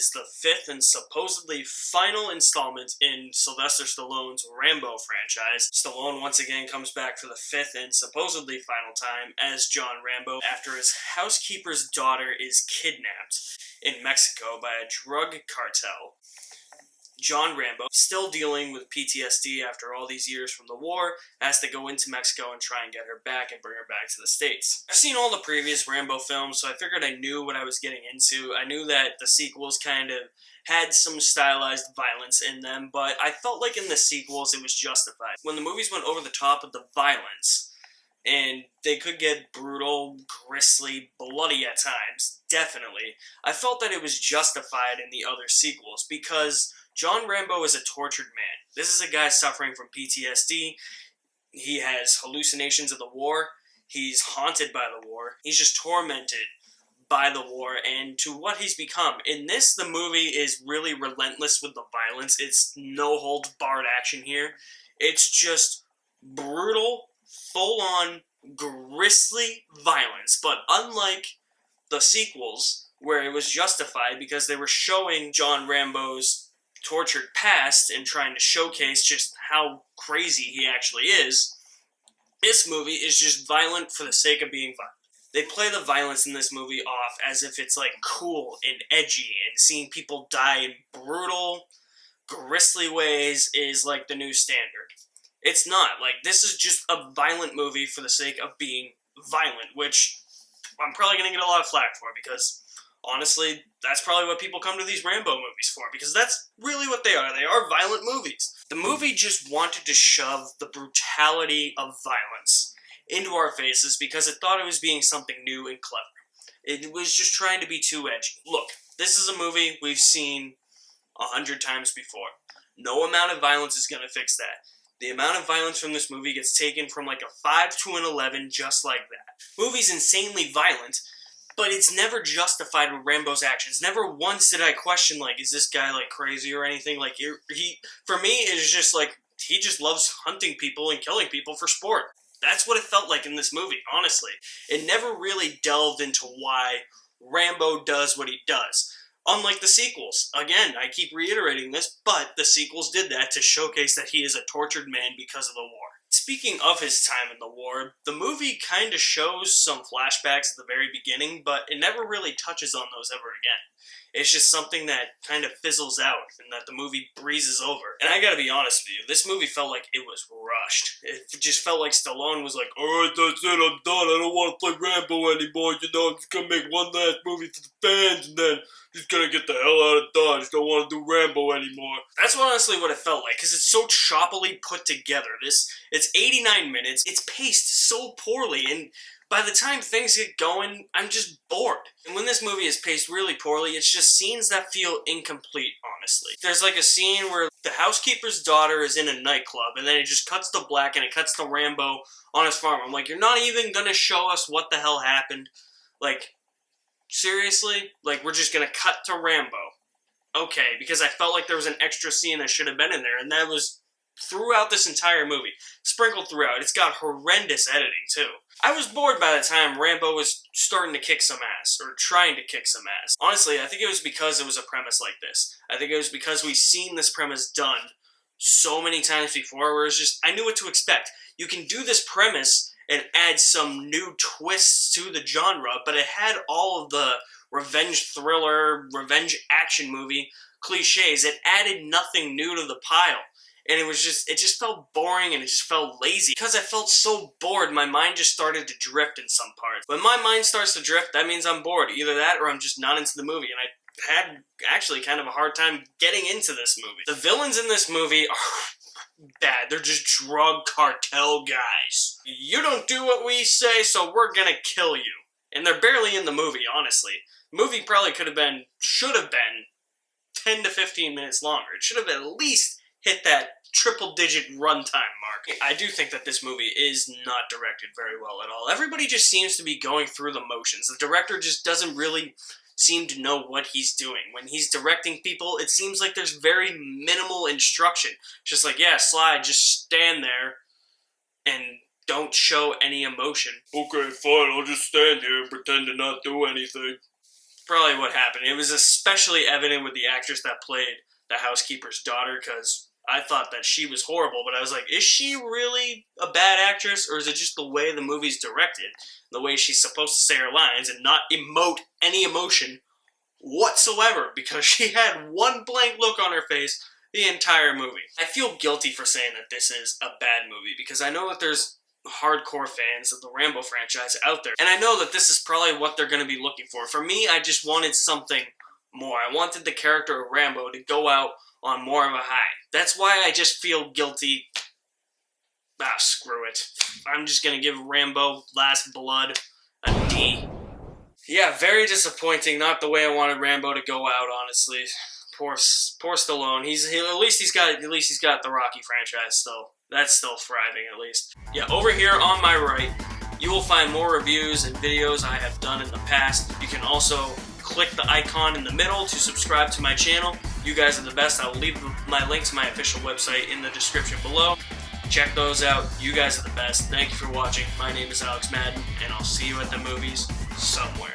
is the fifth and supposedly final installment in Sylvester Stallone's Rambo franchise. Stallone once again comes back for the fifth and supposedly final time as John Rambo after his housekeeper's daughter is kidnapped in Mexico by a drug cartel. John Rambo, still dealing with PTSD after all these years from the war, has to go into Mexico and try and get her back and bring her back to the States. I've seen all the previous Rambo films, so I figured I knew what I was getting into. I knew that the sequels kind of had some stylized violence in them, but I felt like in the sequels it was justified. When the movies went over the top with the violence, and they could get brutal, grisly, bloody at times, definitely, I felt that it was justified in the other sequels, because John Rambo is a tortured man. This is a guy suffering from PTSD. He has hallucinations of the war. He's haunted by the war. He's just tormented by the war and to what he's become. In this, the movie is really relentless with the violence. It's no holds barred action here. It's just brutal, full-on, grisly violence. But unlike the sequels, where it was justified because they were showing John Rambo's tortured past and trying to showcase just how crazy he actually is, this movie is just violent for the sake of being violent. They play the violence in this movie off as if it's like cool and edgy, and seeing people die in brutal, grisly ways is like the new standard. It's not. Like, this is just a violent movie for the sake of being violent, which I'm probably going to get a lot of flack for, because honestly, that's probably what people come to these Rambo movies for, because that's really what they are. They are violent movies. The movie just wanted to shove the brutality of violence into our faces because it thought it was being something new and clever. It was just trying to be too edgy. Look, this is a movie we've seen 100 times before. No amount of violence is going to fix that. The amount of violence from this movie gets taken from like a 5 to an 11 just like that. Movie's insanely violent, but it's never justified with Rambo's actions. Never once did I question, like, is this guy, like, crazy or anything? Like, for me, it's just, like, he just loves hunting people and killing people for sport. That's what it felt like in this movie, honestly. It never really delved into why Rambo does what he does. Unlike the sequels. Again, I keep reiterating this, but the sequels did that to showcase that he is a tortured man because of the war. Speaking of his time in the war, the movie kind of shows some flashbacks at the very beginning, but it never really touches on those ever again. It's just something that kind of fizzles out and that the movie breezes over. And I gotta be honest with you, this movie felt like it was rushed. It just felt like Stallone was like, alright, that's it, I'm done, I don't want to play Rambo anymore, you know, I'm just gonna make one last movie for the fans and then just gonna get the hell out of Dodge, don't want to do Rambo anymore. That's honestly what it felt like, because it's so choppily put together. It's 89 minutes, it's paced so poorly, and by the time things get going, I'm just bored. And when this movie is paced really poorly, it's just scenes that feel incomplete, honestly. There's like a scene where the housekeeper's daughter is in a nightclub, and then it just cuts to black, and it cuts to Rambo on his farm. I'm like, you're not even gonna show us what the hell happened? Like, seriously? Like, we're just gonna cut to Rambo. Okay, because I felt like there was an extra scene that should have been in there, and that was throughout this entire movie. Sprinkled throughout. It's got horrendous editing, too. I was bored by the time Rambo was starting to kick some ass, or trying to kick some ass. Honestly, I think it was because it was a premise like this. I think it was because we've seen this premise done so many times before, where it's just, I knew what to expect. You can do this premise and add some new twists to the genre, but it had all of the revenge thriller, revenge action movie cliches. It added nothing new to the pile. And it just felt boring and it just felt lazy. Because I felt so bored, my mind just started to drift in some parts. When my mind starts to drift, that means I'm bored. Either that or I'm just not into the movie. And I had actually kind of a hard time getting into this movie. The villains in this movie are bad. They're just drug cartel guys. You don't do what we say, so we're gonna kill you. And they're barely in the movie, honestly. The movie probably should have been 10 to 15 minutes longer. It should have at least hit that triple-digit runtime mark. I do think that this movie is not directed very well at all. Everybody just seems to be going through the motions. The director just doesn't really seem to know what he's doing. When he's directing people, it seems like there's very minimal instruction. Just like, yeah, slide, just stand there and don't show any emotion. Okay, fine, I'll just stand here and pretend to not do anything. probably what happened. It was especially evident with the actress that played the housekeeper's daughter, because I thought that she was horrible, but I was like, is she really a bad actress, or is it just the way the movie's directed, the way she's supposed to say her lines and not emote any emotion whatsoever, because she had one blank look on her face the entire movie. I feel guilty for saying that this is a bad movie, because I know that there's hardcore fans of the Rambo franchise out there, and I know that this is probably what they're going to be looking for. For me, I just wanted something more. I wanted the character of Rambo to go out on more of a high. That's why I just feel guilty. Screw it. I'm just going to give Rambo Last Blood a D. Yeah, very disappointing. Not the way I wanted Rambo to go out, honestly. Poor Stallone. At least he's got the Rocky franchise still. That's still thriving, at least. Yeah, over here on my right, you will find more reviews and videos I have done in the past. You can also click the icon in the middle to subscribe to my channel. You guys are the best. I will leave my link to my official website in the description below. Check those out. You guys are the best. Thank you for watching. My name is Alex Madden, and I'll see you at the movies somewhere.